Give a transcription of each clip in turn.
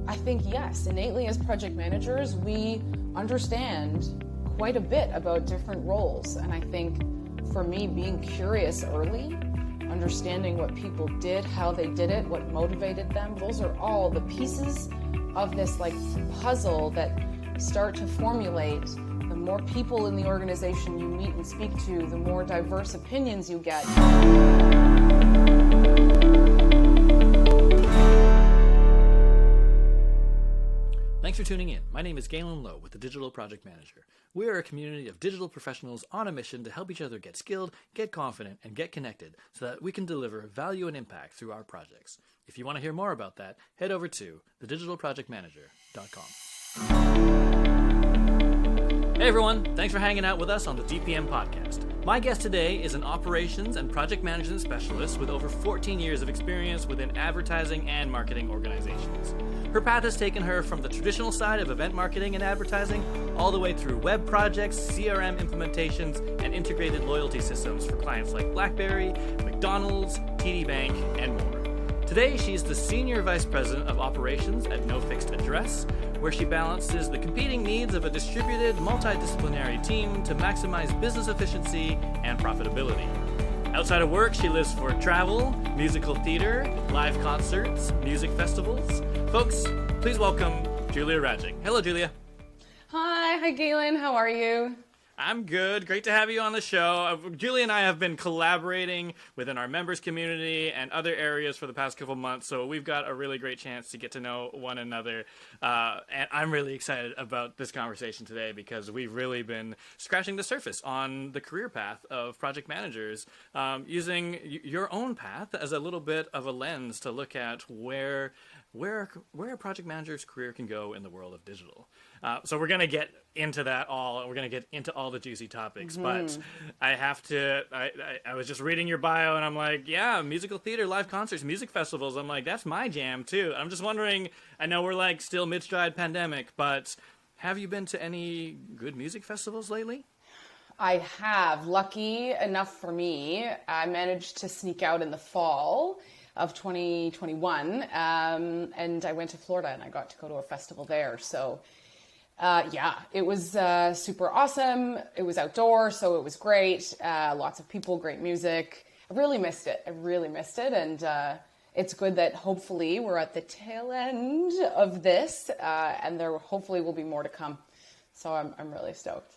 I think yes, innately as project managers, we understand quite a bit about different roles. And I think for me, being curious early, understanding what people did, how they did it, what motivated them, those are all the pieces of this like puzzle that start to formulate. The more people in the organization you meet and speak to, the more diverse opinions you get. Thanks for tuning in. My name is Galen Low with the Digital Project Manager. We are a community of digital professionals on a mission to help each other get skilled, get confident, and get connected so that we can deliver value and impact through our projects. If you want to hear more about that, head over to thedigitalprojectmanager.com. Hey everyone, thanks for hanging out with us on the DPM podcast. My guest today is an operations and project management specialist with over 14 years of experience within advertising and marketing organizations. Her path has taken her from the traditional side of event marketing and advertising all the way through web projects, CRM implementations, and integrated loyalty systems for clients like BlackBerry, McDonald's, TD Bank, and more. Today, she's the Senior Vice President of Operations at No Fixed Address, where she balances the competing needs of a distributed, multidisciplinary team to maximize business efficiency and profitability. Outside of work, she lives for travel, musical theater, live concerts, music festivals. Folks, please welcome Julia Rajic. Hello, Julia. Hi Galen, how are you? I'm good. Great to have you on the show. Julia and I have been collaborating within our members community and other areas for the past couple months, so we've got a really great chance to get to know one another. And I'm really excited about this conversation today because we've really been scratching the surface on the career path of project managers, using your own path as a little bit of a lens to look at where a project manager's career can go in the world of digital. So we're going to get into that all. We're going to get into all the juicy topics. But I have to, I was just reading your bio and I'm like, yeah, musical theater, live concerts, music festivals. I'm like, that's my jam too. I'm just wondering, I know we're like still mid-stride pandemic, but have you been to any good music festivals lately? I have. Lucky enough for me, I managed to sneak out in the fall of 2021, and I went to Florida and I got to go to a festival there. So yeah, it was super awesome. It was outdoor, so it was great. Lots of people, great music. I really missed it. And it's good that hopefully we're at the tail end of this, and there hopefully will be more to come. So I'm really stoked.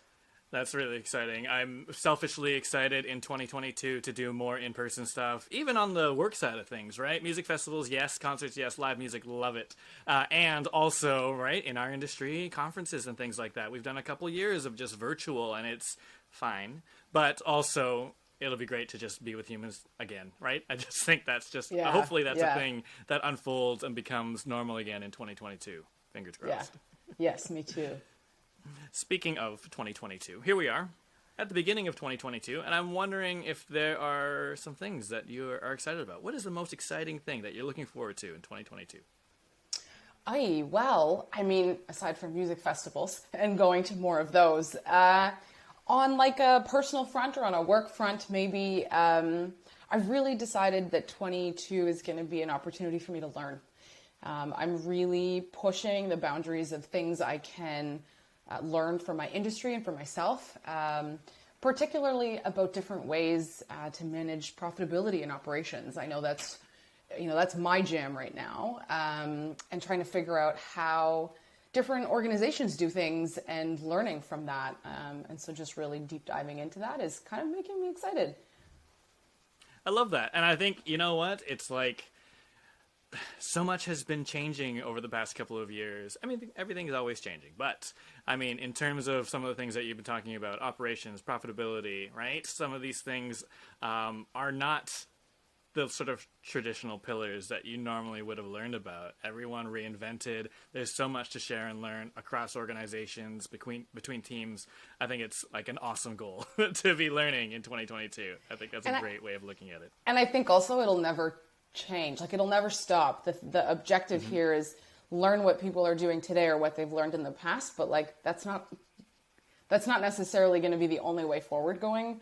That's really exciting. I'm selfishly excited in 2022 to do more in-person stuff, even on the work side of things, right? Music festivals, yes. Concerts, yes. Live music, love it. And also, right, in our industry, conferences and things like that. We've done a couple years of just virtual, and it's fine. But also, it'll be great to just be with humans again, right? I just think that's just, hopefully that's a thing that unfolds and becomes normal again in 2022. Fingers crossed. Yeah. Yes, me too. Speaking of 2022, here we are at the beginning of 2022, and I'm wondering if there are some things that you are excited about. What is the most exciting thing that you're looking forward to in 2022? Well, I mean, aside from music festivals and going to more of those, on like a personal front or on a work front, maybe, I've really decided that 22 is going to be an opportunity for me to learn. I'm really pushing the boundaries of things I can learn from my industry and for myself, particularly about different ways to manage profitability in operations. I know that's my jam right now, and trying to figure out how different organizations do things and learning from that. And so just really deep diving into that is kind of making me excited. I love that. And I think, you know what? It's like, so much has been changing over the past couple of years. I mean, everything is always changing. But, I mean, in terms of some of the things that you've been talking about, operations, profitability, right? Some of these things are not the sort of traditional pillars that you normally would have learned about. Everyone reinvented. There's so much to share and learn across organizations, between teams. I think it's like an awesome goal to be learning in 2022. I think that's a great way of looking at it. And I think also it'll never change. Like it'll never stop. The objective here is learn what people are doing today or what they've learned in the past, but like that's not necessarily going to be the only way forward going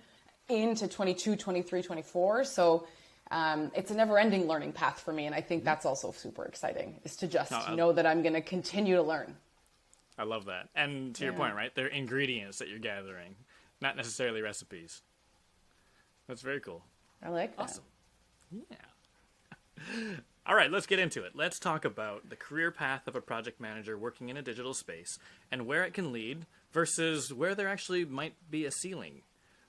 into 22, 23, 24. So it's a never-ending learning path for me, and I think that's also super exciting, is to just know that I'm going to continue to learn. I love that. And to your point, right? They're ingredients that you're gathering, not necessarily recipes. That's very cool. I like that. Awesome. Yeah. All right, let's get into it. Let's talk about the career path of a project manager working in a digital space and where it can lead versus where there actually might be a ceiling.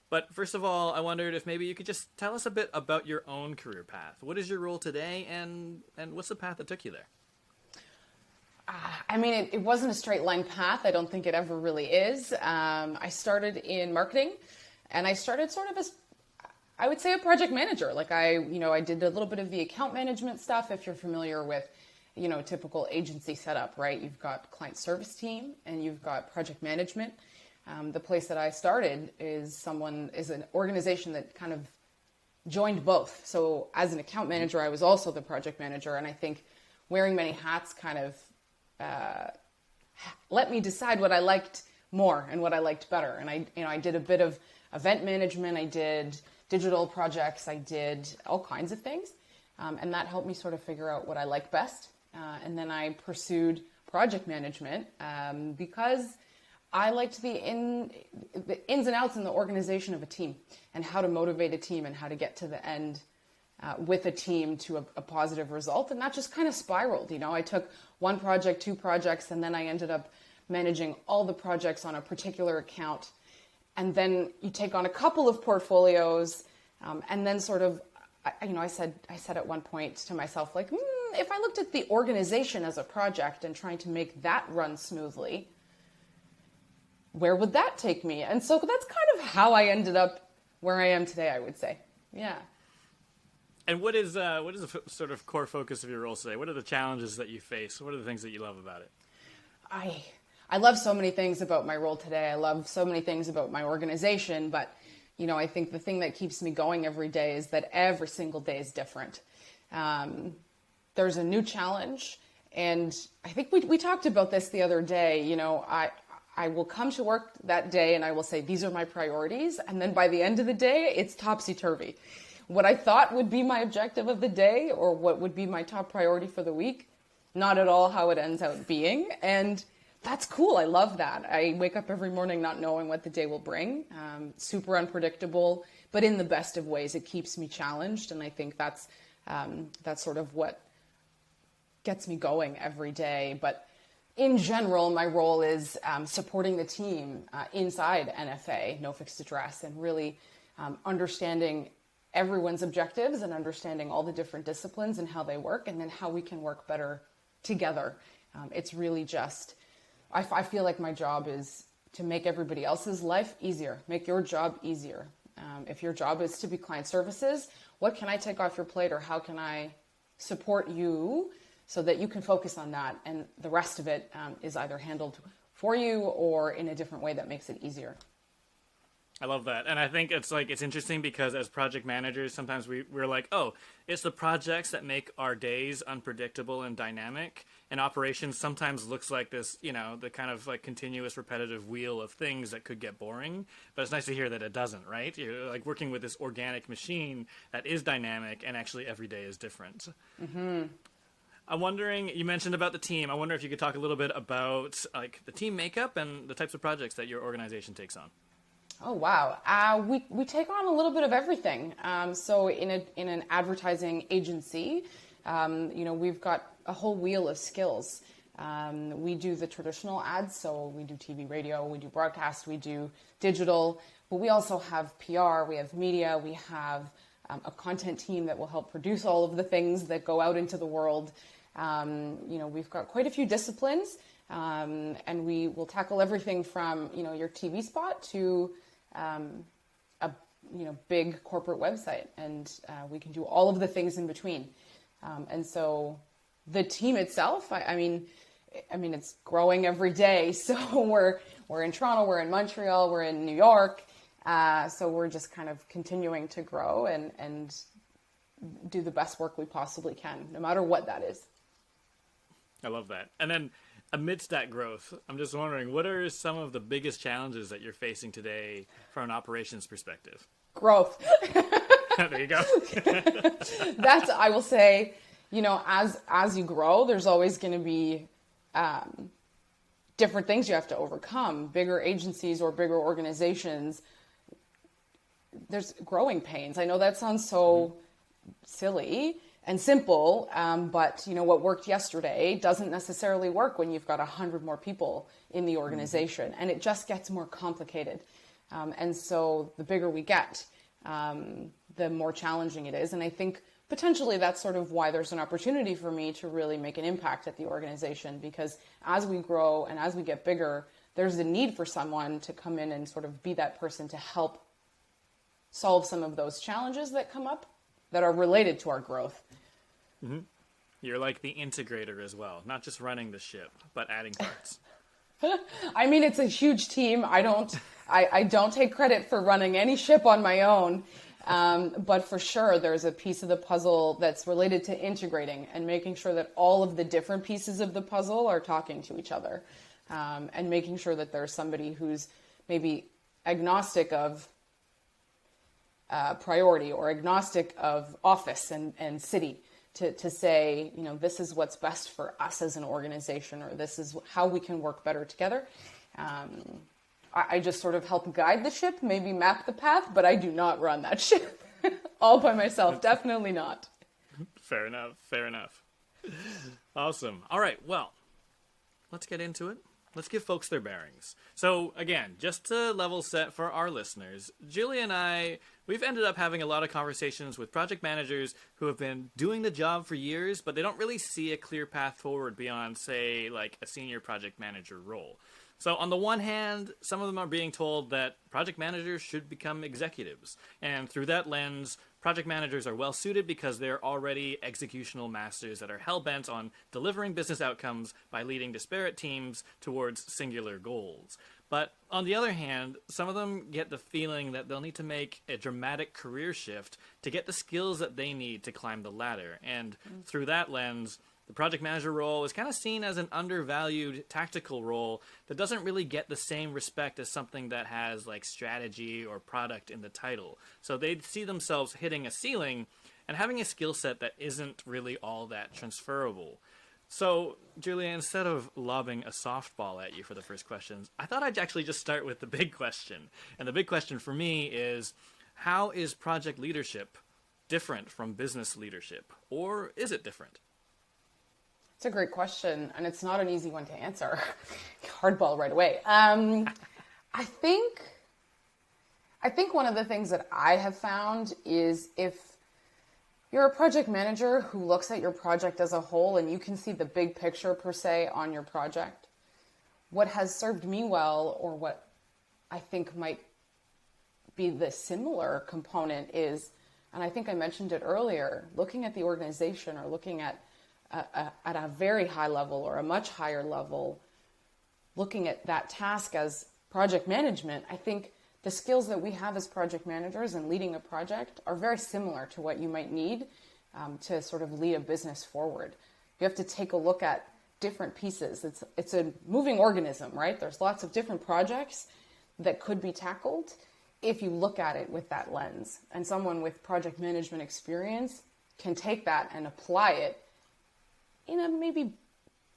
But first of all, I wondered if maybe you could just tell us a bit about your own career path. What is your role today, and what's the path that took you there? I mean, it wasn't a straight line path. I don't think it ever really is. I started in marketing, and I started sort of as, I would say, a project manager. Like I did a little bit of the account management stuff. If you're familiar with, typical agency setup, right? You've got client service team and you've got project management. The place that I started is an organization that kind of joined both. So as an account manager, I was also the project manager, and I think wearing many hats kind of let me decide what I liked more and what I liked better. And I did a bit of event management, I did digital projects, I did all kinds of things. And that helped me sort of figure out what I like best. And then I pursued project management because I liked the ins and outs in the organization of a team and how to motivate a team and how to get to the end with a team to a positive result. And that just kind of spiraled. I took one project, two projects, and then I ended up managing all the projects on a particular account. And then you take on a couple of portfolios, and then sort of, I said at one point to myself, like, if I looked at the organization as a project and trying to make that run smoothly, where would that take me? And so that's kind of how I ended up where I am today, I would say. Yeah. And what is the sort of core focus of your role today? What are the challenges that you face? What are the things that you love about it? I love so many things about my role today. I love so many things about my organization, but I think the thing that keeps me going every day is that every single day is different. There's a new challenge, and I think we talked about this the other day. I will come to work that day and I will say, these are my priorities. And then by the end of the day, it's topsy-turvy. What I thought would be my objective of the day or what would be my top priority for the week, not at all how it ends out being. And that's cool. I love that. I wake up every morning not knowing what the day will bring. Super unpredictable, but in the best of ways, it keeps me challenged. And I think that's sort of what gets me going every day. But in general, my role is supporting the team inside NFA, No Fixed Address, and really understanding everyone's objectives and understanding all the different disciplines and how they work, and then how we can work better together. It's really just, I feel like my job is to make everybody else's life easier, make your job easier. If your job is to be client services, what can I take off your plate, or how can I support you so that you can focus on that, and the rest of it is either handled for you or in a different way that makes it easier. I love that. And I think it's interesting because as project managers, sometimes we're like, oh, it's the projects that make our days unpredictable and dynamic. And operations sometimes looks like this, the kind of like continuous repetitive wheel of things that could get boring. But it's nice to hear that it doesn't, right? You're like working with this organic machine that is dynamic, and actually every day is different. Mm-hmm. I'm wondering, you mentioned about the team. I wonder if you could talk a little bit about like the team makeup and the types of projects that your organization takes on. Oh, wow. We take on a little bit of everything. So in an advertising agency, we've got a whole wheel of skills. We do the traditional ads, so we do TV, radio, we do broadcast, we do digital, but we also have PR, we have media, we have a content team that will help produce all of the things that go out into the world. We've got quite a few disciplines, and we will tackle everything from, your TV spot to a big corporate website, and we can do all of the things in between. And so the team itself, I mean, it's growing every day. So we're in Toronto, we're in Montreal, we're in New York. So we're just kind of continuing to grow and do the best work we possibly can, no matter what that is. I love that. And then amidst that growth, I'm just wondering, what are some of the biggest challenges that you're facing today from an operations perspective? Growth. There you go. That's, I will say, as you grow, there's always going to be different things you have to overcome. Bigger agencies or bigger organizations, there's growing pains. I know that sounds so silly and simple, but what worked yesterday doesn't necessarily work when you've got 100 more people in the organization, and it just gets more complicated. And so the bigger we get, the more challenging it is. And I think potentially that's sort of why there's an opportunity for me to really make an impact at the organization, because as we grow and as we get bigger, there's a need for someone to come in and sort of be that person to help solve some of those challenges that come up that are related to our growth. Mm-hmm. You're like the integrator as well, not just running the ship, but adding parts. I mean, it's a huge team. I don't take credit for running any ship on my own. But for sure, there's a piece of the puzzle that's related to integrating and making sure that all of the different pieces of the puzzle are talking to each other, and making sure that there's somebody who's maybe agnostic of priority or agnostic of office and city to say, this is what's best for us as an organization, or this is how we can work better together. I just sort of help guide the ship, maybe map the path, but I do not run that ship all by myself. Definitely not. Fair enough. Fair enough. Awesome. All right. Well, let's get into it. Let's give folks their bearings. So again, just to level set for our listeners, Julia and I, we've ended up having a lot of conversations with project managers who have been doing the job for years, but they don't really see a clear path forward beyond, say, like a senior project manager role. So on the one hand, some of them are being told that project managers should become executives. And through that lens, project managers are well suited because they're already executional masters that are hell-bent on delivering business outcomes by leading disparate teams towards singular goals. But on the other hand, some of them get the feeling that they'll need to make a dramatic career shift to get the skills that they need to climb the ladder. And through that lens, the project manager role is kind of seen as an undervalued tactical role that doesn't really get the same respect as something that has like strategy or product in the title. So they see themselves hitting a ceiling and having a skill set that isn't really all that transferable. So, Julia, instead of lobbing a softball at you for the first questions, I thought I'd actually just start with the big question. And the big question for me is, how is project leadership different from business leadership? Or is it different? It's a great question, and it's not an easy one to answer. Hardball right away. I think one of the things that I have found is if you're a project manager who looks at your project as a whole and you can see the big picture per se on your project, what has served me well, or what I think might be the similar component is, and I think I mentioned it earlier, looking at the organization or looking at a very high level or a much higher level, looking at that task as project management. I think the skills that we have as project managers and leading a project are very similar to what you might need to sort of lead a business forward. You have to take a look at different pieces. It's a moving organism, right? There's lots of different projects that could be tackled if you look at it with that lens. And someone with project management experience can take that and apply it in a maybe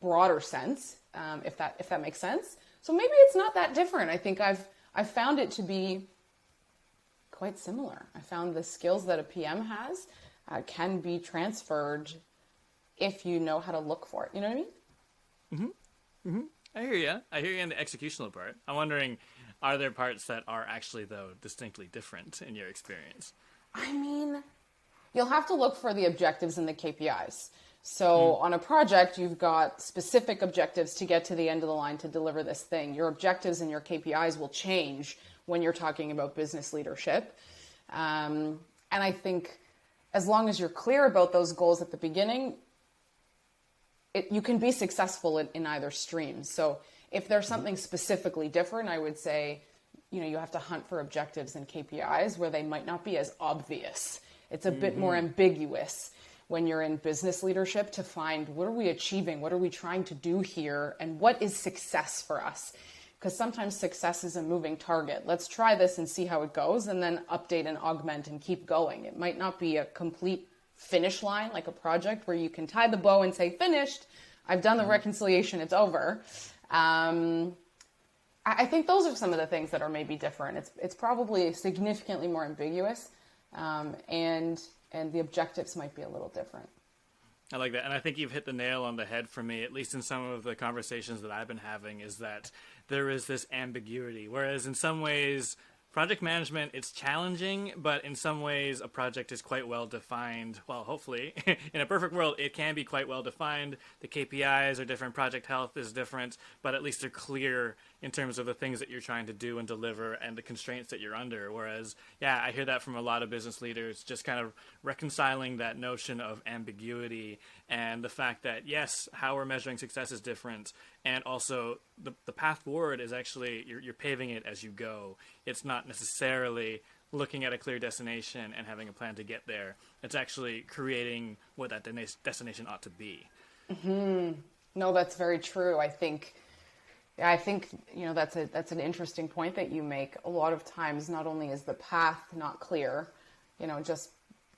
broader sense, if that makes sense. So maybe it's not that different. I think I've found it to be quite similar. I found the skills that a PM has can be transferred if you know how to look for it. You know what I mean? Mm-hmm. Mm-hmm. I hear you. I hear you in the executional part. I'm wondering, are there parts that are actually, though, distinctly different in your experience? I mean, you'll have to look for the objectives and the KPIs. So on a project, you've got specific objectives to get to the end of the line to deliver this thing. Your objectives and your KPIs will change when you're talking about business leadership. And I think as long as you're clear about those goals at the beginning, you can be successful in either stream. So if there's something specifically different, I would say, you have to hunt for objectives and KPIs where they might not be as obvious. It's a bit more ambiguous when you're in business leadership to find, what are we achieving? What are we trying to do here? And what is success for us? because sometimes success is a moving target. Let's try this and see how it goes, and then update and augment and keep going. It might not be a complete finish line like a project where you can tie the bow and say, finished, I've done the reconciliation, it's over. I think those are some of the things that are maybe different. It's probably significantly more ambiguous, and the objectives might be a little different. I like that. And I think you've hit the nail on the head for me, at least in some of the conversations that I've been having, is that there is this ambiguity. Whereas in some ways, project management, it's challenging, but in some ways a project is quite well defined. Well, hopefully, in a perfect world, it can be quite well defined. The KPIs are different, project health is different, but at least they're clear in terms of the things that you're trying to do and deliver and the constraints that you're under. Whereas, yeah, I hear that from a lot of business leaders, just kind of reconciling that notion of ambiguity and the fact that, yes, how we're measuring success is different. And also the path forward is actually, you're paving it as you go. It's not necessarily looking at a clear destination and having a plan to get there. It's actually creating what that destination ought to be. Mm-hmm. No, that's very true. I think that's an interesting point that you make. A lot of times, not only is the path not clear,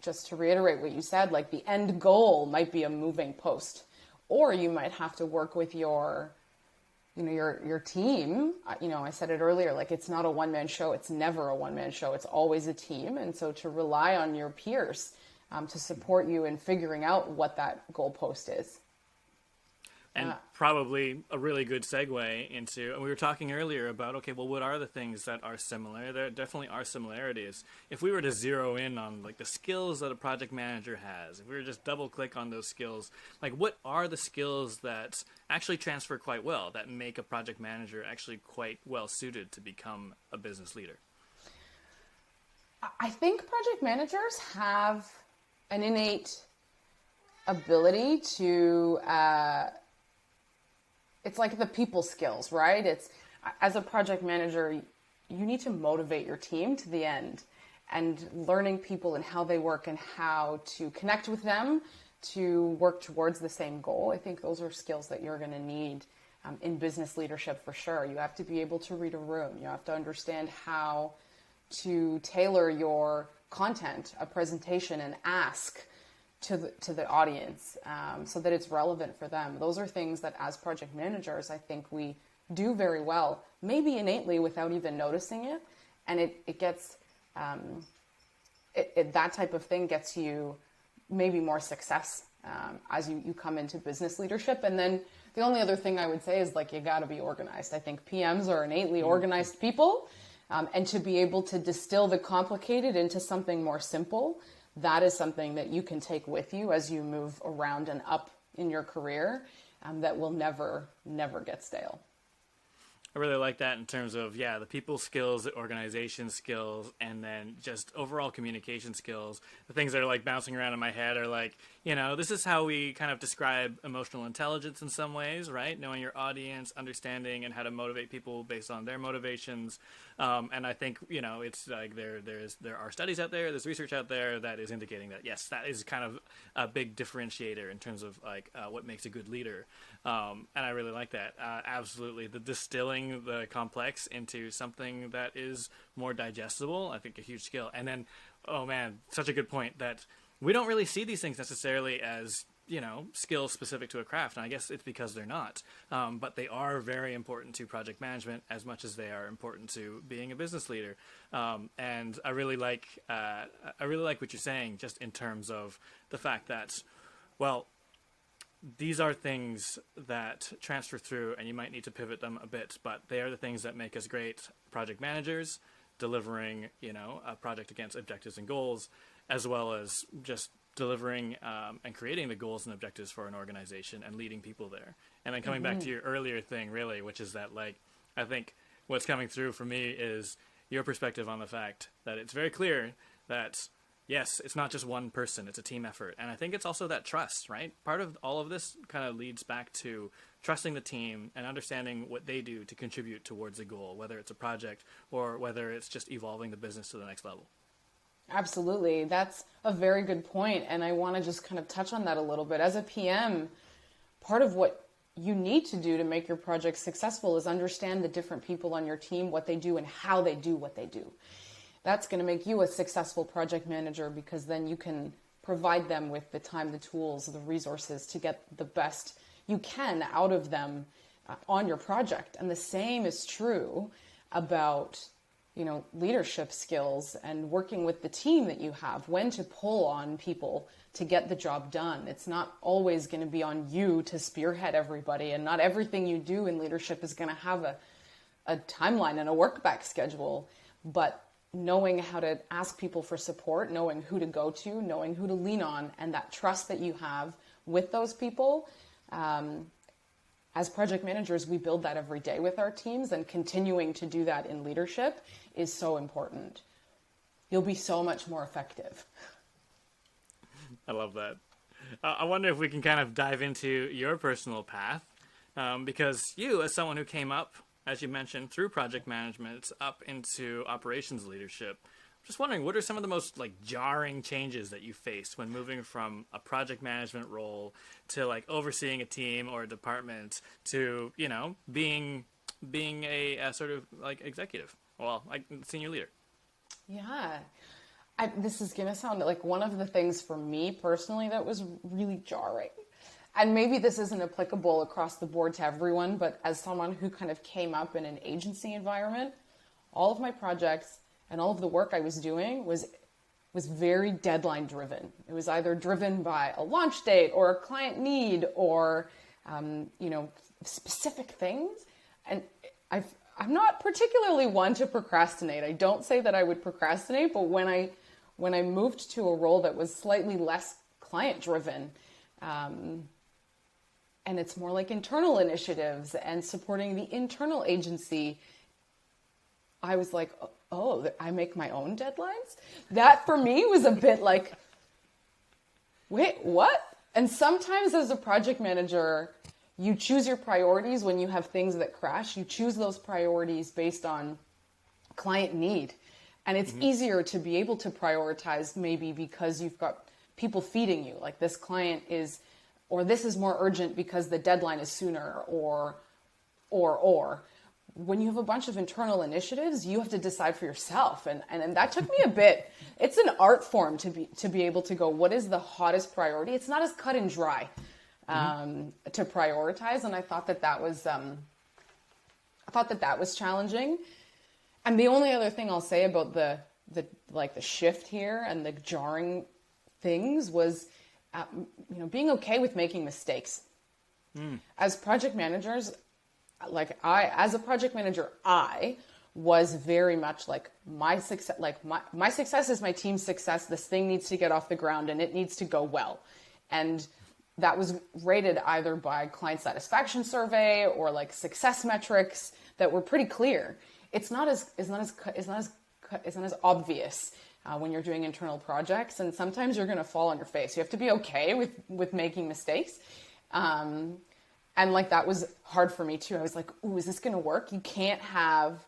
just to reiterate what you said, like the end goal might be a moving post, or you might have to work with your team. I said it earlier, like it's not a one-man show. It's never a one-man show. It's always a team. And so to rely on your peers to support you in figuring out what that goalpost is. And probably a really good segue into, and we were talking earlier about, okay, well, what are the things that are similar? There definitely are similarities. If we were to zero in on like the skills that a project manager has, if we were to just double click on those skills, like what are the skills that actually transfer quite well, that make a project manager actually quite well suited to become a business leader? I think project managers have an innate ability to, it's like the people skills, right? It's, as a project manager, you need to motivate your team to the end, and learning people and how they work and how to connect with them to work towards the same goal. I think those are skills that you're going to need in business leadership for sure. You have to be able to read a room. You have to understand how to tailor your content, a presentation, and ask to the audience so that it's relevant for them. Those are things that as project managers, I think we do very well, maybe innately without even noticing it. And it gets, that type of thing gets you maybe more success as you come into business leadership. And then the only other thing I would say is like, you got to be organized. I think PMs are innately organized people. And to be able to distill the complicated into something more simple, that is something that you can take with you as you move around and up in your career, that will never get stale. I really like that in terms of, the people skills, the organization skills, and then just overall communication skills. The things that are like bouncing around in my head are like, this is how we kind of describe emotional intelligence in some ways, right? Knowing your audience, understanding and how to motivate people based on their motivations. And I think, it's like there are studies out there, there's research out there that is indicating that, yes, that is kind of a big differentiator in terms of like what makes a good leader. And I really like that. Absolutely. The distilling the complex into something that is more digestible, I think a huge skill. And then, oh man, such a good point that we don't really see these things necessarily as, skills specific to a craft. And I guess it's because they're not. But they are very important to project management as much as they are important to being a business leader. And I really like what you're saying, just in terms of the fact that, well, these are things that transfer through, and you might need to pivot them a bit, but they are the things that make us great project managers, delivering, a project against objectives and goals, as well as just delivering and creating the goals and objectives for an organization and leading people there. And then coming back to your earlier thing, really, which is that, like, I think what's coming through for me is your perspective on the fact that it's very clear that, yes, it's not just one person, it's a team effort. And I think it's also that trust, right? Part of all of this kind of leads back to trusting the team and understanding what they do to contribute towards a goal, whether it's a project or whether it's just evolving the business to the next level. Absolutely. That's a very good point. And I want to just kind of touch on that a little bit. As a PM, part of what you need to do to make your project successful is understand the different people on your team, what they do and how they do what they do. That's going to make you a successful project manager, because then you can provide them with the time, the tools, the resources to get the best you can out of them on your project. And the same is true about, leadership skills and working with the team that you have, when to pull on people to get the job done. It's not always going to be on you to spearhead everybody, and not everything you do in leadership is going to have a timeline and a work back schedule. But knowing how to ask people for support, knowing who to go to, knowing who to lean on, and that trust that you have with those people. As project managers, we build that every day with our teams, and continuing to do that in leadership is so important. You'll be so much more effective. I love that. I wonder if we can kind of dive into your personal path, because you, as someone who came up, as you mentioned, through project management up into operations leadership, I'm just wondering, what are some of the most jarring changes that you faced when moving from a project management role to overseeing a team or a department to, being a sort of executive, senior leader? Yeah. This is going to sound like one of the things for me personally that was really jarring. And maybe this isn't applicable across the board to everyone, but as someone who kind of came up in an agency environment, all of my projects and all of the work I was doing was very deadline driven. It was either driven by a launch date or a client need or, specific things. And I'm not particularly one to procrastinate. I don't say that I would procrastinate, but when I moved to a role that was slightly less client driven, and it's more like internal initiatives and supporting the internal agency, I was like, oh, I make my own deadlines? That for me was a bit like, wait, what? And sometimes as a project manager, you choose your priorities when you have things that crash. You choose those priorities based on client need. And it's easier to be able to prioritize maybe because you've got people feeding you. Like this client is, or this is more urgent because the deadline is sooner, or. When you have a bunch of internal initiatives, you have to decide for yourself. And that took me a bit. It's an art form to be able to go, what is the hottest priority? It's not as cut and dry to prioritize. And I thought that was challenging. And the only other thing I'll say about the shift here and the jarring things was, being okay with making mistakes. As project managers, as a project manager, I was very much my success, my success is my team's success. This thing needs to get off the ground and it needs to go well. And that was rated either by client satisfaction survey or success metrics that were pretty clear. It's not as obvious when you're doing internal projects, and sometimes you're going to fall on your face. You have to be okay with making mistakes. And that was hard for me too. I was like, ooh, is this going to work? You can't have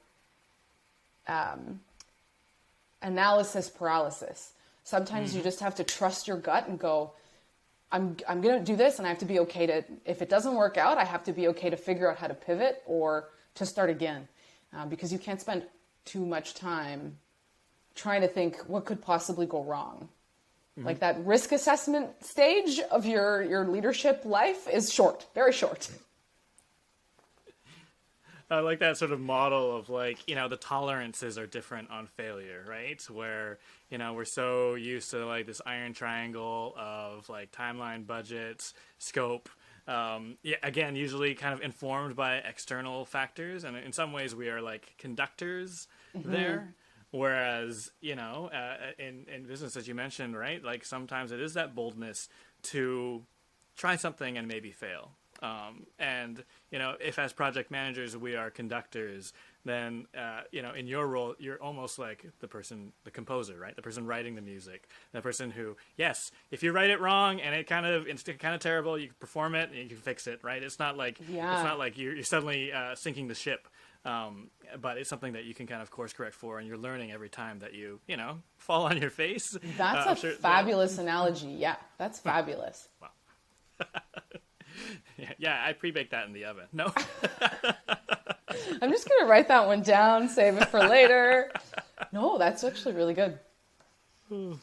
analysis paralysis. Sometimes you just have to trust your gut and go, I'm going to do this, and I have to be okay to, if it doesn't work out, I have to be okay to figure out how to pivot or to start again. Because you can't spend too much time trying to think what could possibly go wrong. That risk assessment stage of your leadership life is short, very short. I like that sort of model of the tolerances are different on failure, right? Where, we're so used to this iron triangle of timeline, budget, scope. Again, usually kind of informed by external factors. And in some ways we are conductors there. Whereas, in business, as you mentioned, right, sometimes it is that boldness to try something and maybe fail. And, if as project managers we are conductors, then, in your role, you're almost like the composer, right? The person writing the music, the person who, yes, if you write it wrong and it's kind of terrible, you can perform it and you can fix it, right? It's not like you're suddenly sinking the ship. But it's something that you can kind of course correct for, and you're learning every time that you fall on your face. That's a fabulous analogy. Yeah, that's fabulous. Wow. Yeah, I pre-baked that in the oven. No. I'm just going to write that one down, save it for later. No, that's actually really good. And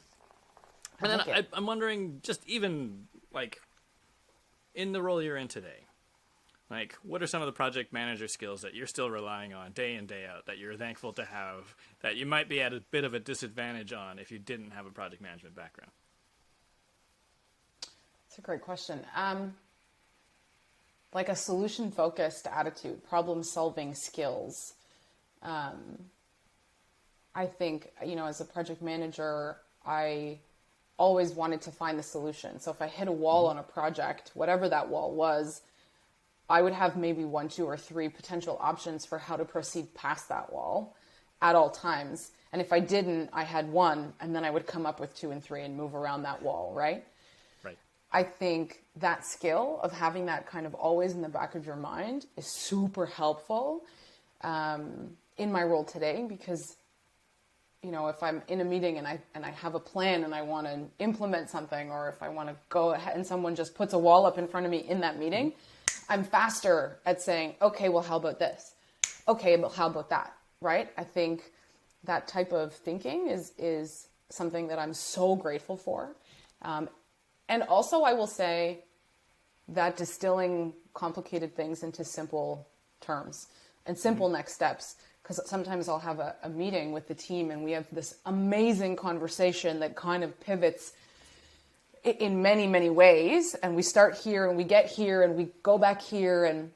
then I'm wondering, just even like in the role you're in today, like what are some of the project manager skills that you're still relying on day in, day out, that you're thankful to have, that you might be at a bit of a disadvantage on if you didn't have a project management background? That's a great question. Like a solution-focused attitude, problem-solving skills. I think, as a project manager, I always wanted to find the solution. So if I hit a wall on a project, whatever that wall was, I would have maybe 1, 2, or 3 potential options for how to proceed past that wall at all times. And if I didn't, I had 1, and then I would come up with 2 and 3 and move around that wall, right? Right. I think that skill of having that kind of always in the back of your mind is super helpful in my role today, because if I'm in a meeting and I have a plan and I want to implement something, or if I want to go ahead and someone just puts a wall up in front of me in that meeting, I'm faster at saying, okay, well, how about this? Okay, but how about that? Right? I think that type of thinking is something that I'm so grateful for. And also I will say that distilling complicated things into simple terms and simple next steps, because sometimes I'll have a meeting with the team and we have this amazing conversation that kind of pivots in many, many ways. And we start here and we get here and we go back here, and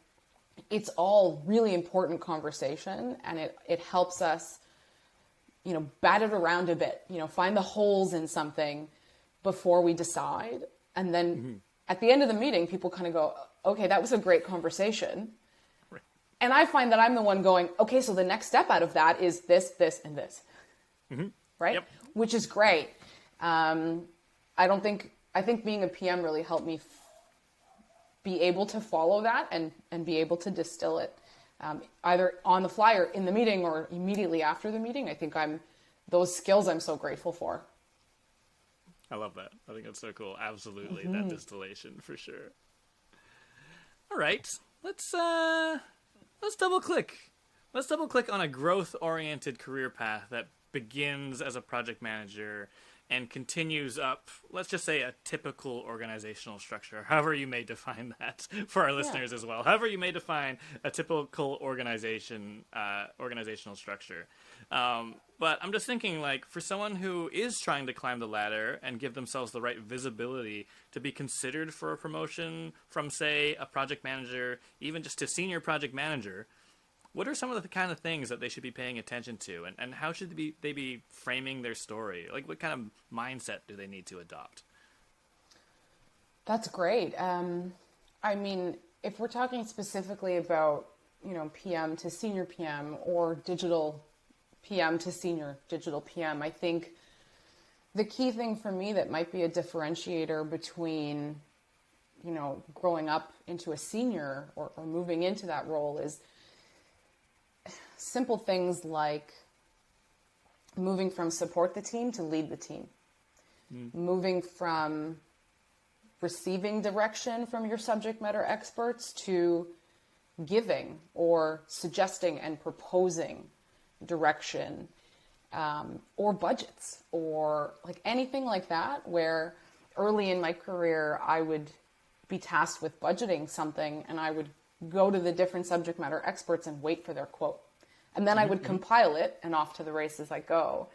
it's all really important conversation. And it helps us, bat it around a bit, find the holes in something before we decide. And then at the end of the meeting, people kind of go, okay, that was a great conversation. Right. And I find that I'm the one going, okay, so the next step out of that is this, this, and this. Right? Yep. Which is great. I think being a PM really helped me be able to follow that and be able to distill it either on the fly or in the meeting or immediately after the meeting. I think those skills I'm so grateful for. I love that. I think that's so cool. Absolutely. That distillation for sure. All right. Let's double click. Let's double click on a growth oriented career path that begins as a project manager and continues up, let's just say, a typical organizational structure, however you may define that for our listeners as well. However you may define a typical organizational structure. But I'm just thinking, like, for someone who is trying to climb the ladder and give themselves the right visibility to be considered for a promotion from, say, a project manager, even just to senior project manager, what are some of the kind of things that they should be paying attention to, and how should they be framing their story? Like, what kind of mindset do they need to adopt? That's great. I mean, if we're talking specifically about, PM to senior PM or digital PM to senior digital PM, I think the key thing for me that might be a differentiator between, growing up into a senior or moving into that role is simple things like moving from support the team to lead the team, moving from receiving direction from your subject matter experts to giving or suggesting and proposing direction, or budgets, or like anything like that, where early in my career I would be tasked with budgeting something and I would go to the different subject matter experts and wait for their quote. And then I would compile it, and off to the races I go.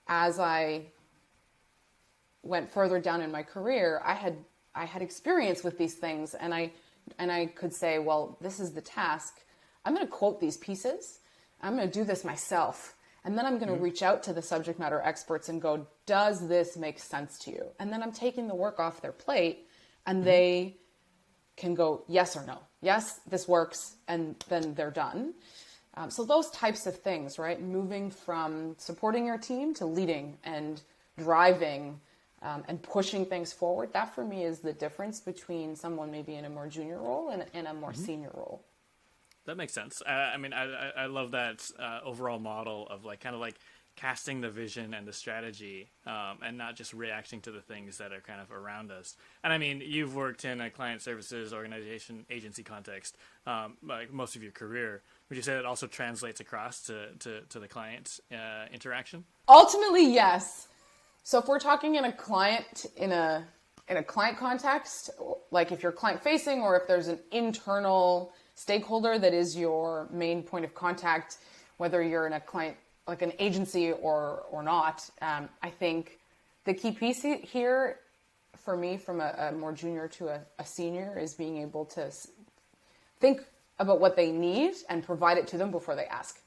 As I went further down in my career, I had experience with these things, and I could say, well, this is the task. I'm going to quote these pieces. I'm going to do this myself. And then I'm going to reach out to the subject matter experts and go, does this make sense to you? And then I'm taking the work off their plate, and they can go, yes or no. Yes, this works, and then they're done. So those types of things, right? Moving from supporting your team to leading and driving and pushing things forward. That for me is the difference between someone maybe in a more junior role and a more senior role. That makes sense. I mean, I love that overall model of like kind of like casting the vision and the strategy, and not just reacting to the things that are kind of around us. And I mean, you've worked in a client services organization agency context, like most of your career. Would you say that also translates across to the client interaction? Ultimately, yes. So if we're talking in a client context, like if you're client facing or if there's an internal stakeholder that is your main point of contact, whether you're in a client like an agency or not, I think the key piece here for me from a more junior to a senior is being able to think about what they need and provide it to them before they ask.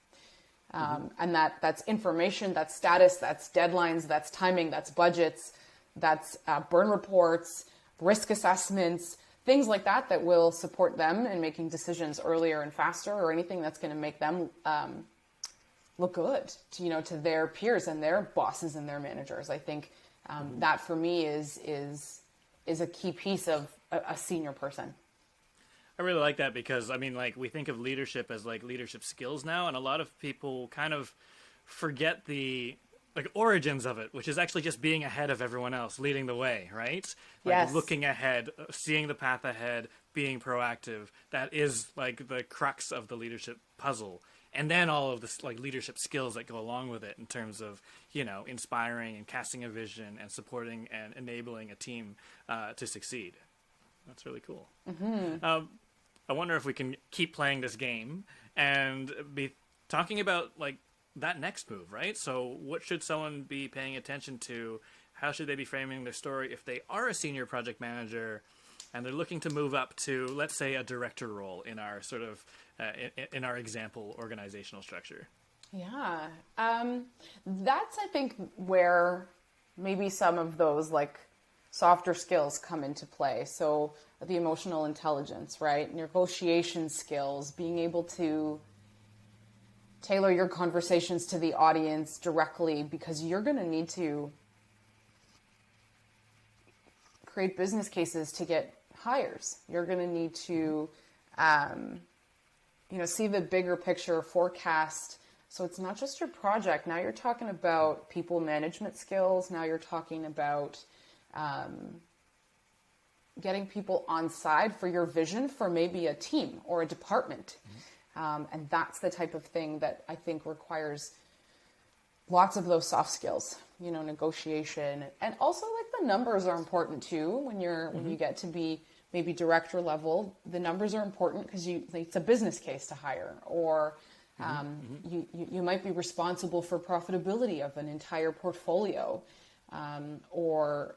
And that's information, that's status, that's deadlines, that's timing, that's budgets, that's burn reports, risk assessments, things like that will support them in making decisions earlier and faster, or anything that's going to make them look good to their peers and their bosses and their managers. I think that for me is a key piece of a senior person. I really like that because, I mean, like, we think of leadership as, like, leadership skills now, and a lot of people kind of forget the, like, origins of it, which is actually just being ahead of everyone else, leading the way, right? Like, yes. Looking ahead, seeing the path ahead, being proactive. That is, like, the crux of the leadership puzzle. And then all of this, like, leadership skills that go along with it in terms of, inspiring and casting a vision and supporting and enabling a team to succeed. That's really cool. Mm-hmm. I wonder if we can keep playing this game and be talking about, like, that next move, right? So what should someone be paying attention to? How should they be framing their story if they are a senior project manager and they're looking to move up to, let's say, a director role in our sort of, in our example organizational structure? Yeah. That's, I think, where maybe some of those, like, softer skills come into play. So the emotional intelligence, right? Negotiation skills, being able to tailor your conversations to the audience directly, because you're going to need to create business cases to get hires. You're going to need to, see the bigger picture, forecast. So it's not just your project. Now you're talking about people management skills. Now you're talking about getting people on side for your vision for maybe a team or a department. And that's the type of thing that I think requires lots of those soft skills, negotiation. And also, like, the numbers are important too. When you get to be maybe director level, the numbers are important because it's a business case to hire, or you might be responsible for profitability of an entire portfolio, or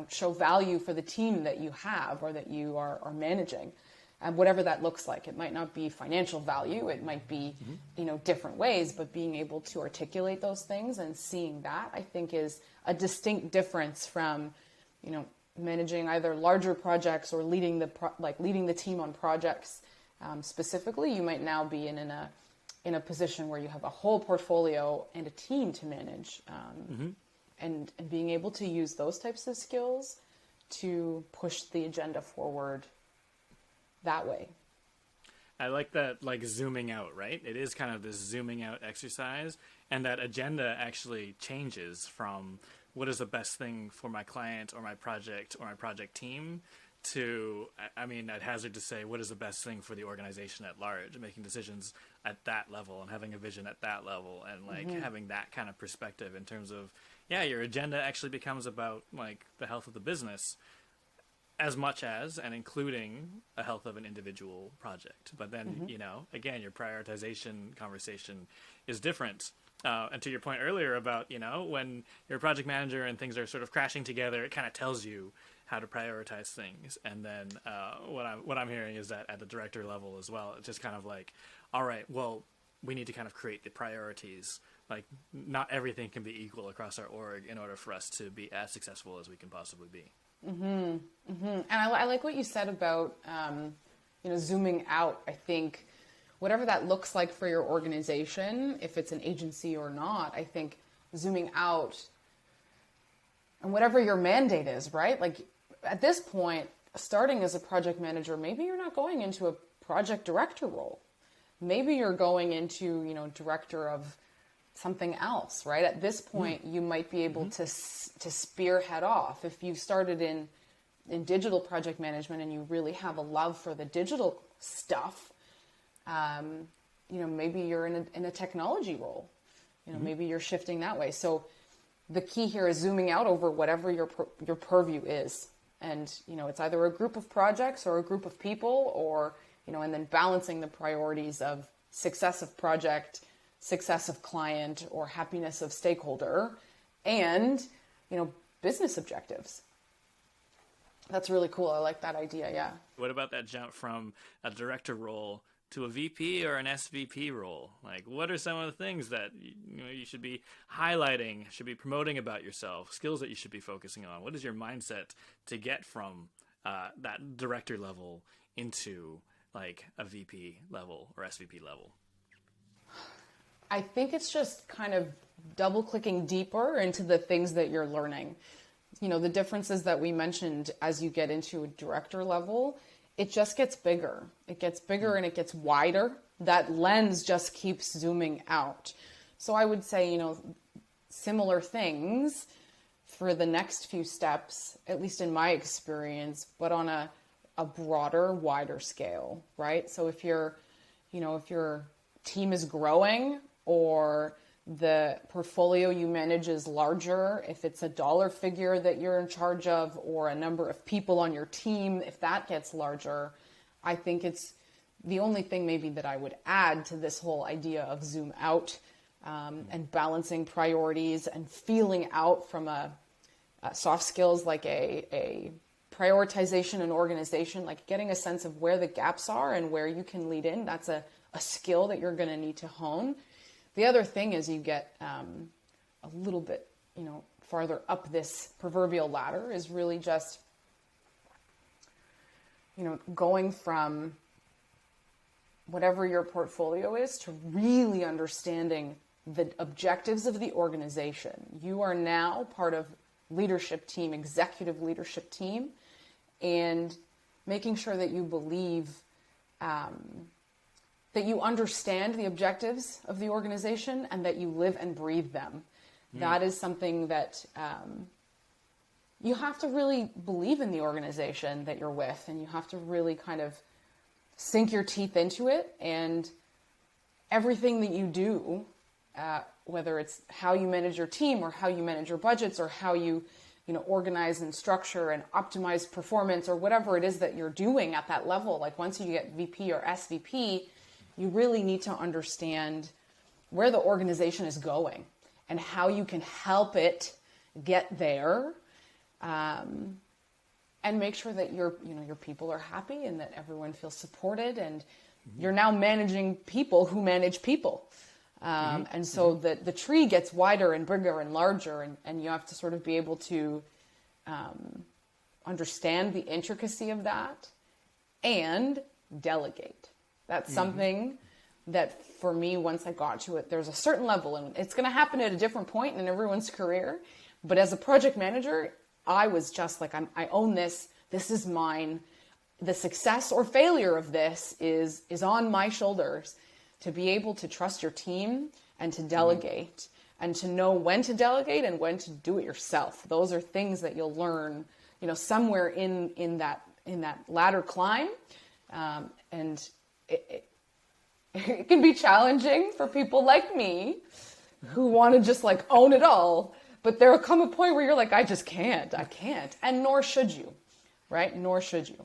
show value for the team that you have or that you are managing, and whatever that looks like. It might not be financial value. It might be, different ways, but being able to articulate those things and seeing that, I think, is a distinct difference from, managing either larger projects or leading the team on projects. Specifically, you might now be in a position where you have a whole portfolio and a team to manage. And being able to use those types of skills to push the agenda forward that way. I like that, like, zooming out, right? It is kind of this zooming out exercise, and that agenda actually changes from what is the best thing for my client or my project team to, I mean, I'd hazard to say, what is the best thing for the organization at large, making decisions at that level and having a vision at that level, and, like, having that kind of perspective in terms of, your agenda actually becomes about, like, the health of the business as much as and including a health of an individual project. But then, again, your prioritization conversation is different. And to your point earlier about, when you're a project manager and things are sort of crashing together, it kind of tells you how to prioritize things. And then what I'm hearing is that at the director level as well, it's just kind of like, all right, well, we need to kind of create the priorities. Like, not everything can be equal across our org in order for us to be as successful as we can possibly be. And I like what you said about, zooming out. I think whatever that looks like for your organization, if it's an agency or not, I think zooming out and whatever your mandate is, right? Like, at this point, starting as a project manager, maybe you're not going into a project director role. Maybe you're going into, director of something else, right? At this point, you might be able to spearhead off. If you started in digital project management and you really have a love for the digital stuff, maybe you're in a technology role. Maybe you're shifting that way. So the key here is zooming out over whatever your purview is. And, it's either a group of projects or a group of people, or, and then balancing the priorities of success of project, success of client, or happiness of stakeholder, and, business objectives. That's really cool. I like that idea. Yeah. What about that jump from a director role to a VP or an SVP role? Like, what are some of the things that you should be highlighting, should be promoting about yourself, skills that you should be focusing on? What is your mindset to get from that director level into like a VP level or SVP level? I think it's just kind of double clicking deeper into the things that you're learning. The differences that we mentioned as you get into a director level, it just gets bigger. It gets bigger and it gets wider. That lens just keeps zooming out. So I would say, similar things for the next few steps, at least in my experience, but on a broader, wider scale, right? So if your team is growing, or the portfolio you manage is larger, if it's a dollar figure that you're in charge of, or a number of people on your team, if that gets larger, I think it's the only thing maybe that I would add to this whole idea of zoom out, and balancing priorities and feeling out from a soft skills like a prioritization and organization, like getting a sense of where the gaps are and where you can lead in. That's a skill that you're going to need to hone. The other thing is you get a little bit, farther up this proverbial ladder is really just, going from whatever your portfolio is to really understanding the objectives of the organization. You are now part of leadership team, executive leadership team, and making sure that you believe that you understand the objectives of the organization and that you live and breathe them. That is something that you have to really believe in the organization that you're with, and you have to really kind of sink your teeth into it. And everything that you do, whether it's how you manage your team or how you manage your budgets or how you organize and structure and optimize performance or whatever it is that you're doing at that level, like once you get VP or SVP, you really need to understand where the organization is going and how you can help it get there, and make sure that your people are happy and that everyone feels supported, and you're now managing people who manage people. And so the tree gets wider and bigger and larger, and you have to sort of be able to understand the intricacy of that and delegate. That's something that for me, once I got to it, there's a certain level, and it's going to happen at a different point in everyone's career. But as a project manager, I was just like, I own this. This is mine. The success or failure of this is on my shoulders. To be able to trust your team and to delegate, and to know when to delegate and when to do it yourself. Those are things that you'll learn, somewhere in that ladder climb, and it can be challenging for people like me who want to just like own it all. But there'll come a point where you're like, I can't. And nor should you, right? Nor should you.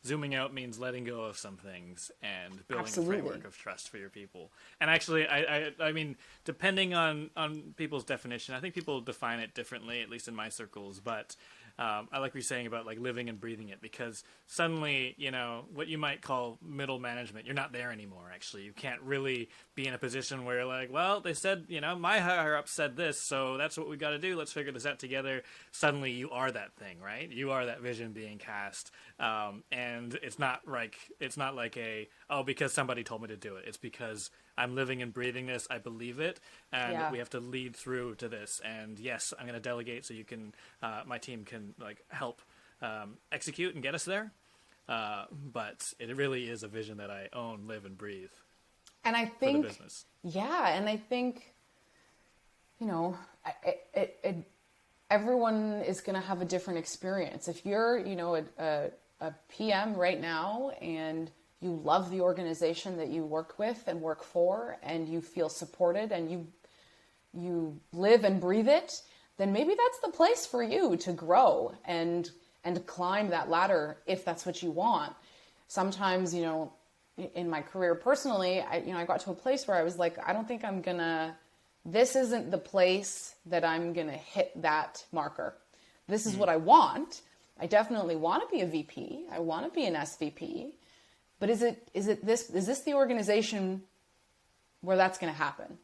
Zooming out means letting go of some things and building Absolutely. a framework of trust for your people. And actually, I mean, depending on people's definition, I think people define it differently, at least in my circles. But I like what you're saying about like living and breathing it, because suddenly, what you might call middle management, you're not there anymore. Actually, you can't really be in a position where you're like, well, they said, my higher up said this, so that's what we got to do. Let's figure this out together. Suddenly, you are that thing, right? You are that vision being cast, and it's not like because somebody told me to do it. It's because I'm living and breathing this. I believe it, and we have to lead through to this. And yes, I'm going to delegate so you can, my team can like help execute and get us there. But it really is a vision that I own, live, and breathe. And I think, for the business. yeah, and I think you know, everyone is going to have a different experience. If you're, you know, a PM right now and you love the organization that you work with and work for, and you feel supported, and you live and breathe it, then maybe that's the place for you to grow and climb that ladder if that's what you want. Sometimes, you know, in my career personally, I got to a place where I was like, I don't think this isn't the place that I'm gonna hit that marker. This is what I want. I definitely want to be a VP. I want to be an SVP. But is this the organization where that's going to happen?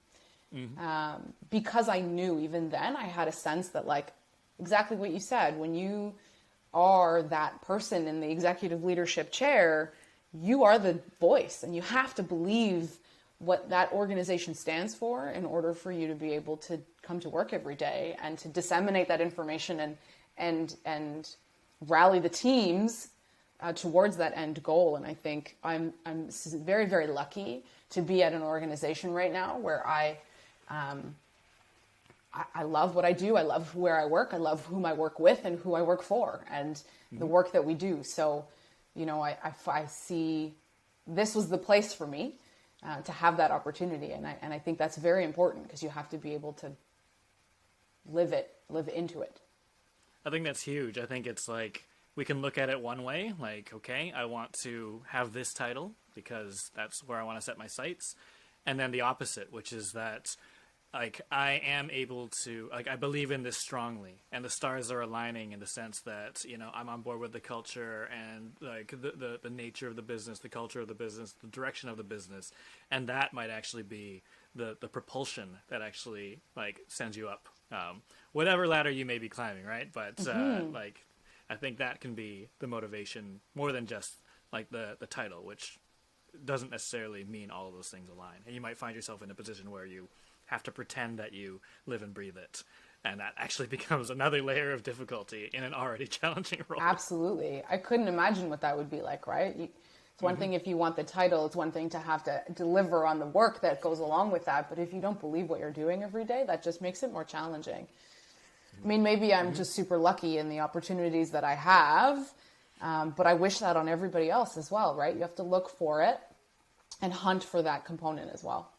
Mm-hmm. Because I knew even then, I had a sense that, like, exactly what you said, when you are that person in the executive leadership chair, you are the voice, and you have to believe what that organization stands for in order for you to be able to come to work every day and to disseminate that information and rally the teams towards that end goal. And I think I'm very, very lucky to be at an organization right now where I love what I do. I love where I work. I love whom I work with and who I work for, and the work that we do. So, you know, I see this was the place for me to have that opportunity. And I think that's very important, because you have to be able to live into it. I think that's huge. I think it's like, we can look at it one way, like, okay, I want to have this title because that's where I want to set my sights. And then the opposite, which is that, like, I am able to, like, I believe in this strongly, and the stars are aligning in the sense that, you know, I'm on board with the culture and, like, the nature of the business, the culture of the business, the direction of the business. And that might actually be the propulsion that actually, like, sends you up, whatever ladder you may be climbing, right? But, like, I think that can be the motivation more than just, like, the title, which doesn't necessarily mean all of those things align. And you might find yourself in a position where you have to pretend that you live and breathe it. And that actually becomes another layer of difficulty in an already challenging role. Absolutely. I couldn't imagine what that would be like, right? It's one thing if you want the title. It's one thing to have to deliver on the work that goes along with that. But if you don't believe what you're doing every day, that just makes it more challenging. I mean, maybe I'm just super lucky in the opportunities that I have, but I wish that on everybody else as well, right? You have to look for it and hunt for that component as well.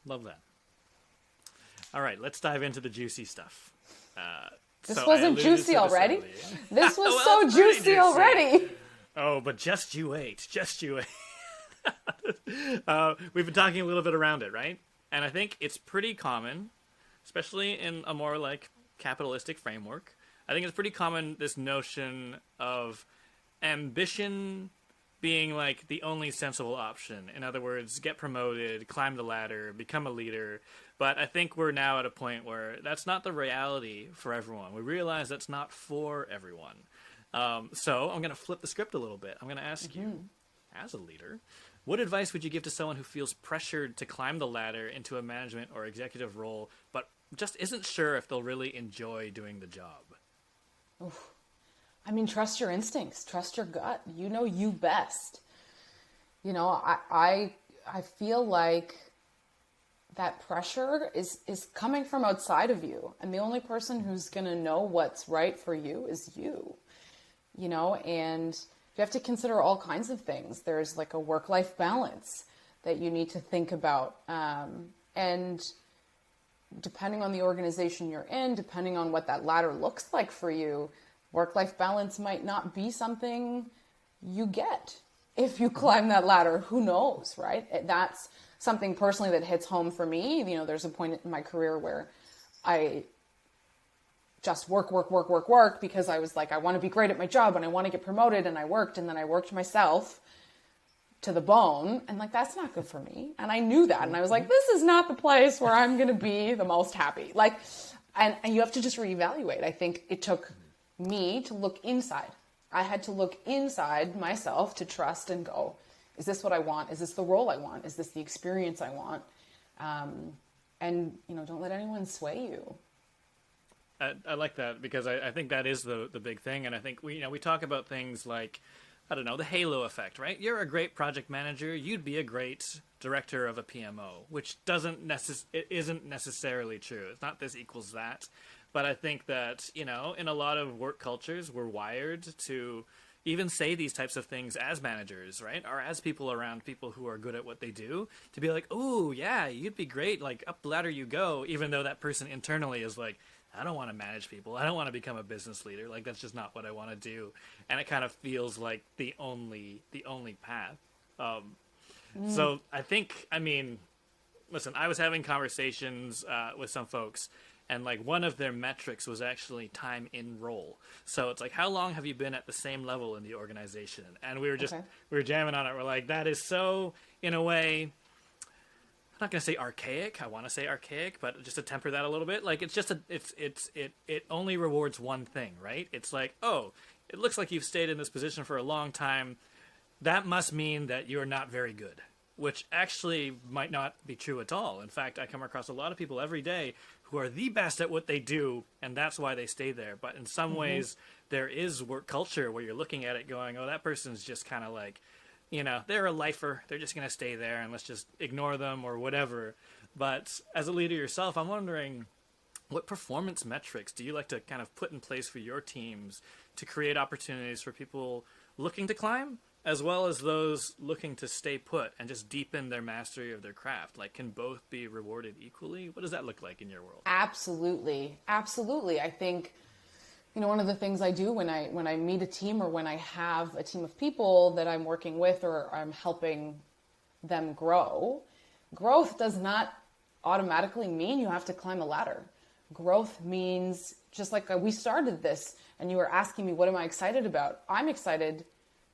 Love that. All right, let's dive into the juicy stuff. This wasn't juicy already? This was so juicy already. Oh, but just you wait. Just you wait. We've been talking a little bit around it, right? And I think it's pretty common, especially in a more, like, capitalistic framework. I think it's pretty common, this notion of ambition being, like, the only sensible option. In other words, get promoted, climb the ladder, become a leader. But I think we're now at a point where that's not the reality for everyone. We realize that's not for everyone. So I'm going to flip the script a little bit. I'm going to ask you, as a leader, what advice would you give to someone who feels pressured to climb the ladder into a management or executive role, but just isn't sure if they'll really enjoy doing the job? Oof. I mean, trust your instincts, trust your gut. You know you best. You know, I feel like that pressure is coming from outside of you. And the only person who's going to know what's right for you is you. You know, and you have to consider all kinds of things. There's, like, a work-life balance that you need to think about. And depending on the organization you're in, depending on what that ladder looks like for you, work-life balance might not be something you get if you climb that ladder. Who knows, right? That's something personally that hits home for me. You know, there's a point in my career where I just work because I was like, I want to be great at my job and I want to get promoted, and I worked myself to the bone, and, like, that's not good for me. And I knew that, and I was like, this is not the place where I'm going to be the most happy. Like, and you have to just reevaluate. I think it took me to look inside. I had to look inside myself to trust and go, is this what I want? Is this the role I want? Is this the experience I want? And, you know, don't let anyone sway you. I like that, because I think that is the big thing. And I think we talk about things like I don't know, the halo effect, right? You're a great project manager. You'd be a great director of a PMO, which it isn't necessarily true. It's not this equals that. But I think that, in a lot of work cultures, we're wired to even say these types of things as managers, right? Or as people around people who are good at what they do, to be like, oh, yeah, you'd be great. Like, up the ladder you go, even though that person internally is like, I don't want to manage people. I don't want to become a business leader. Like, that's just not what I want to do. And it kind of feels like the only path. So I think, listen, I was having conversations with some folks, and like one of their metrics was actually time in role. So it's like, how long have you been at the same level in the organization? And we were jamming on it. We're like, that is so, in a way, I'm not going to say archaic. I want to say archaic, but just to temper that a little bit, like it only rewards one thing, right? It's like, oh, it looks like you've stayed in this position for a long time. That must mean that you're not very good, which actually might not be true at all. In fact, I come across a lot of people every day who are the best at what they do, and that's why they stay there. But in some ways, there is work culture where you're looking at it going, oh, that person's just kind of like, they're a lifer. They're just going to stay there and let's just ignore them or whatever. But as a leader yourself, I'm wondering, what performance metrics do you like to kind of put in place for your teams to create opportunities for people looking to climb, as well as those looking to stay put and just deepen their mastery of their craft? Like, can both be rewarded equally? What does that look like in your world? Absolutely. Absolutely. I think, one of the things I do when I meet a team, or when I have a team of people that I'm working with or I'm helping them grow, growth does not automatically mean you have to climb a ladder. Growth means, just like we started this and you were asking me, what am I excited about? I'm excited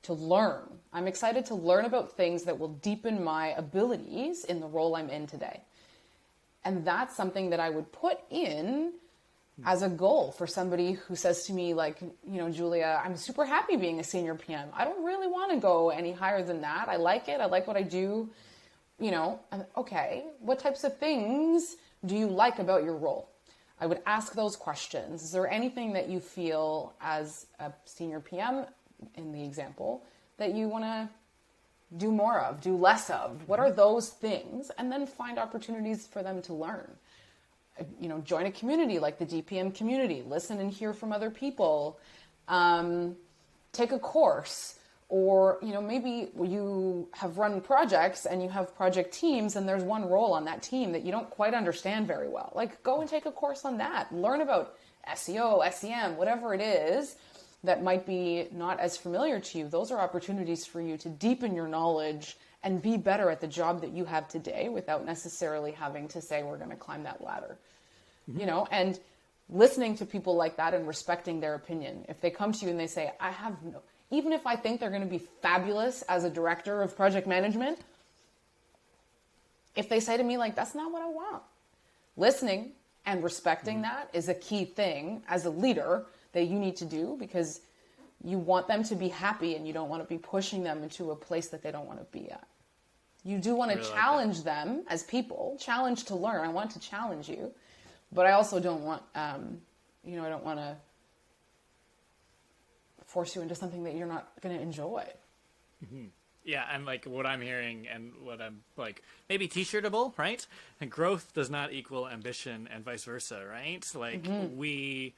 to learn. I'm excited to learn about things that will deepen my abilities in the role I'm in today. And that's something that I would put in as a goal for somebody who says to me, like, Julia, I'm super happy being a senior PM. I don't really want to go any higher than that. I like it. I like what I do. Okay, what types of things do you like about your role? I would ask those questions. Is there anything that you feel as a senior PM, in the example, that you want to do more of, do less of? What are those things? And then find opportunities for them to learn. Join a community like the DPM community, listen and hear from other people, take a course, or, maybe you have run projects and you have project teams and there's one role on that team that you don't quite understand very well. Like, go and take a course on that. Learn about SEO, SEM, whatever it is that might be not as familiar to you. Those are opportunities for you to deepen your knowledge and be better at the job that you have today without necessarily having to say, we're going to climb that ladder. And listening to people like that and respecting their opinion. If they come to you and they say, even if I think they're going to be fabulous as a director of project management, if they say to me, like, that's not what I want. Listening and respecting that is a key thing as a leader that you need to do, because you want them to be happy and you don't want to be pushing them into a place that they don't want to be at. You do want to challenge them as people, challenge to learn. I want to challenge you, but I also don't want, I don't want to force you into something that you're not going to enjoy. Mm-hmm. Yeah, and like what I'm hearing and what I'm like, maybe t-shirtable, right? And growth does not equal ambition and vice versa, right? Like we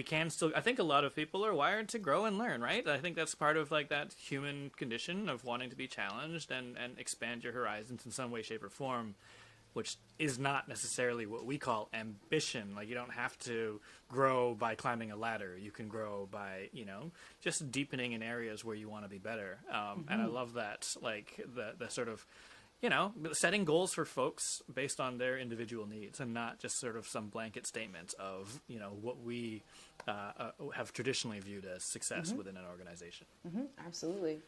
can still, I think a lot of people are wired to grow and learn, right? I think that's part of like that human condition of wanting to be challenged and expand your horizons in some way, shape, or form, which is not necessarily what we call ambition. Like, you don't have to grow by climbing a ladder. You can grow by, just deepening in areas where you want to be better. And I love that, like the sort of, setting goals for folks based on their individual needs and not just sort of some blanket statement of, what we have traditionally viewed as success within an organization. Absolutely.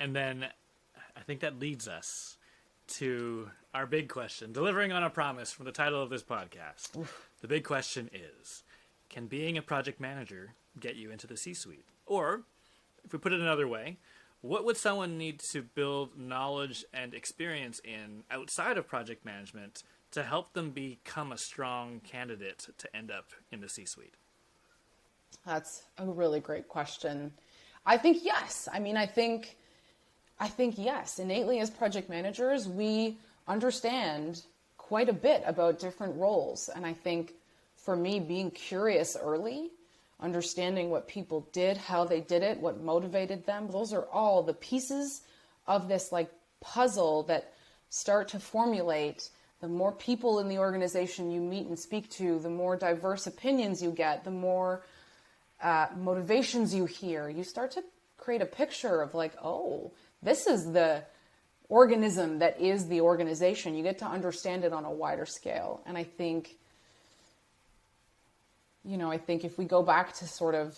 And then I think that leads us to our big question, delivering on a promise from the title of this podcast. The big question is, can being a project manager get you into the C-suite? Or, if we put it another way, what would someone need to build knowledge and experience in outside of project management to help them become a strong candidate to end up in the C-suite? That's a really great question. I think yes. I mean, I think yes. Innately as project managers, we understand quite a bit about different roles. And I think for me, being curious early, understanding what people did, how they did it, what motivated them, those are all the pieces of this like puzzle that start to formulate. The more people in the organization you meet and speak to, the more diverse opinions you get, the more motivations you hear, you start to create a picture of like, oh, this is the organism that is the organization. You get to understand it on a wider scale. And I think, if we go back to sort of,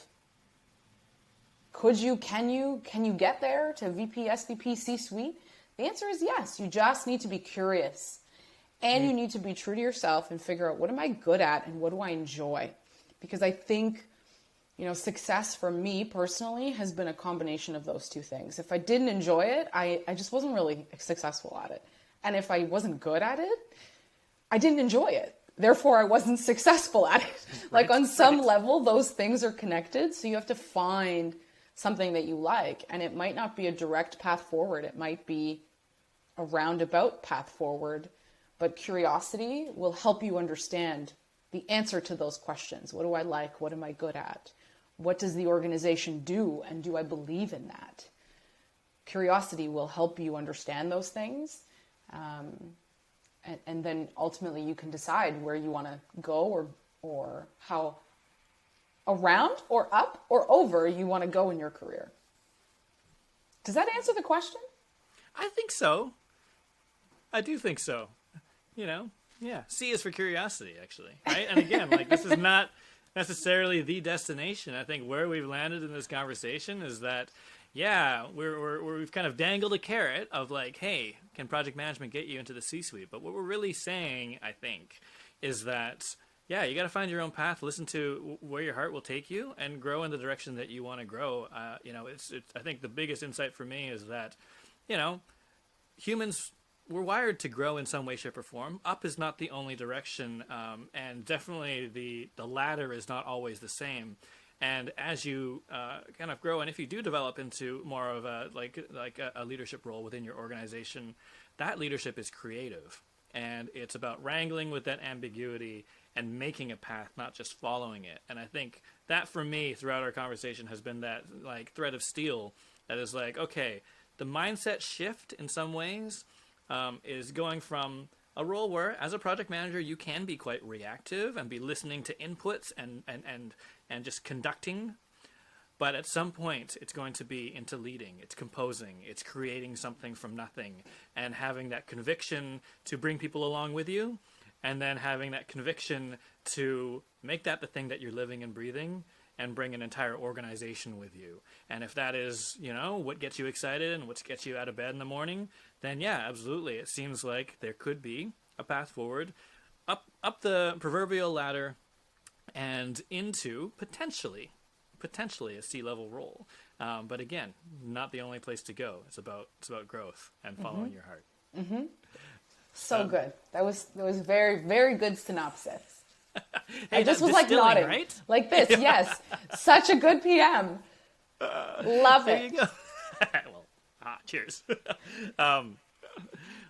can you get there to VP, SVP, C-suite? The answer is yes. You just need to be curious. And you need to be true to yourself and figure out, what am I good at and what do I enjoy? Because I think, success for me personally has been a combination of those two things. If I didn't enjoy it, I just wasn't really successful at it. And if I wasn't good at it, I didn't enjoy it. Therefore, I wasn't successful at it. Like on some level, those things are connected. So you have to find something that you like. And it might not be a direct path forward. It might be a roundabout path forward. But curiosity will help you understand the answer to those questions. What do I like? What am I good at? What does the organization do? And do I believe in that? Curiosity will help you understand those things. And then ultimately you can decide where you want to go or how around or up or over you want to go in your career. Does that answer the question? I think so. I do think so. Yeah. C is for curiosity, actually, right? And again, like, this is not necessarily the destination. I think where we've landed in this conversation is that, yeah, we've kind of dangled a carrot of like, hey, can project management get you into the C-suite? But what we're really saying, I think, is that, yeah, you got to find your own path, listen to where your heart will take you, and grow in the direction that you want to grow. I think the biggest insight for me is that, humans, we're wired to grow in some way, shape, or form. Up is not the only direction, and definitely the ladder is not always the same. And as you kind of grow, and if you do develop into more of a a leadership role within your organization, that leadership is creative, and it's about wrangling with that ambiguity and making a path, not just following it. And I think that for me, throughout our conversation, has been that like thread of steel that is like, okay, the mindset shift in some ways. Is going from a role where, as a project manager, you can be quite reactive and be listening to inputs and just conducting. But at some point, it's going to be into leading, it's composing, it's creating something from nothing, and having that conviction to bring people along with you, and then having that conviction to make that the thing that you're living and breathing, and bring an entire organization with you. And if that is, what gets you excited and what gets you out of bed in the morning, then yeah, absolutely. It seems like there could be a path forward up the proverbial ladder and into potentially a C-level role. But again, not the only place to go. It's about growth and following your heart. Mm-hmm. So good. That was very, very good synopsis. Hey, I just was like nodding, right? Like this. Yes, such a good PM. Love there it. You go. Well, cheers.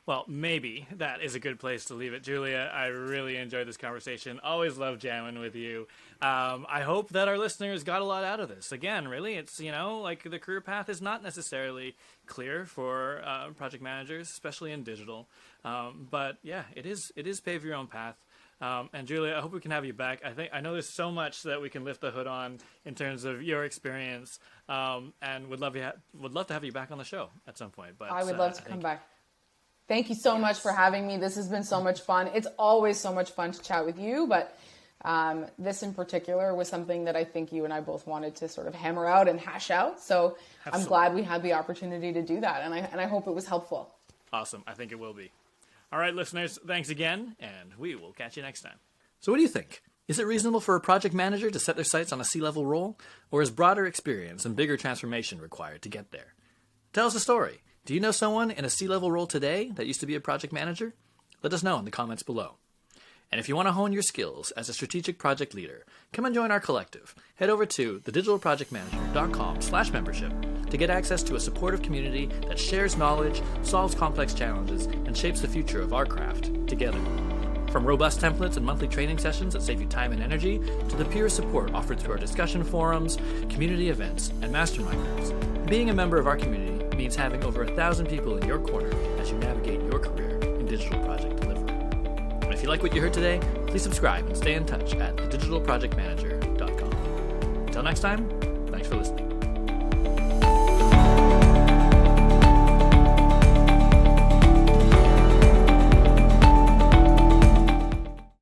Well, maybe that is a good place to leave it. Julia, I really enjoyed this conversation. Always love jamming with you. I hope that our listeners got a lot out of this. Again, really, it's, like the career path is not necessarily clear for project managers, especially in digital. But yeah, it is pave your own path. And Julia, I hope we can have you back. I know there's so much that we can lift the hood on in terms of your experience, and would love to have you back on the show at some point. But I would love to come back. Thank you so much for having me. This has been so much fun. It's always so much fun to chat with you, but this in particular was something that I think you and I both wanted to sort of hammer out and hash out. So absolutely. I'm glad we had the opportunity to do that, and I hope it was helpful. Awesome. I think it will be. All right, listeners, thanks again, and we will catch you next time. So what do you think? Is it reasonable for a project manager to set their sights on a C-level role, or is broader experience and bigger transformation required to get there? Tell us a story. Do you know someone in a C-level role today that used to be a project manager? Let us know in the comments below. And if you want to hone your skills as a strategic project leader, come and join our collective. Head over to thedigitalprojectmanager.com/membership to get access to a supportive community that shares knowledge, solves complex challenges, and shapes the future of our craft together. From robust templates and monthly training sessions that save you time and energy, to the peer support offered through our discussion forums, community events, and mastermind groups, being a member of our community means having over 1,000 people in your corner as you navigate your career in digital project delivery. And if you like what you heard today, please subscribe and stay in touch at thedigitalprojectmanager.com. Until next time, thanks for listening.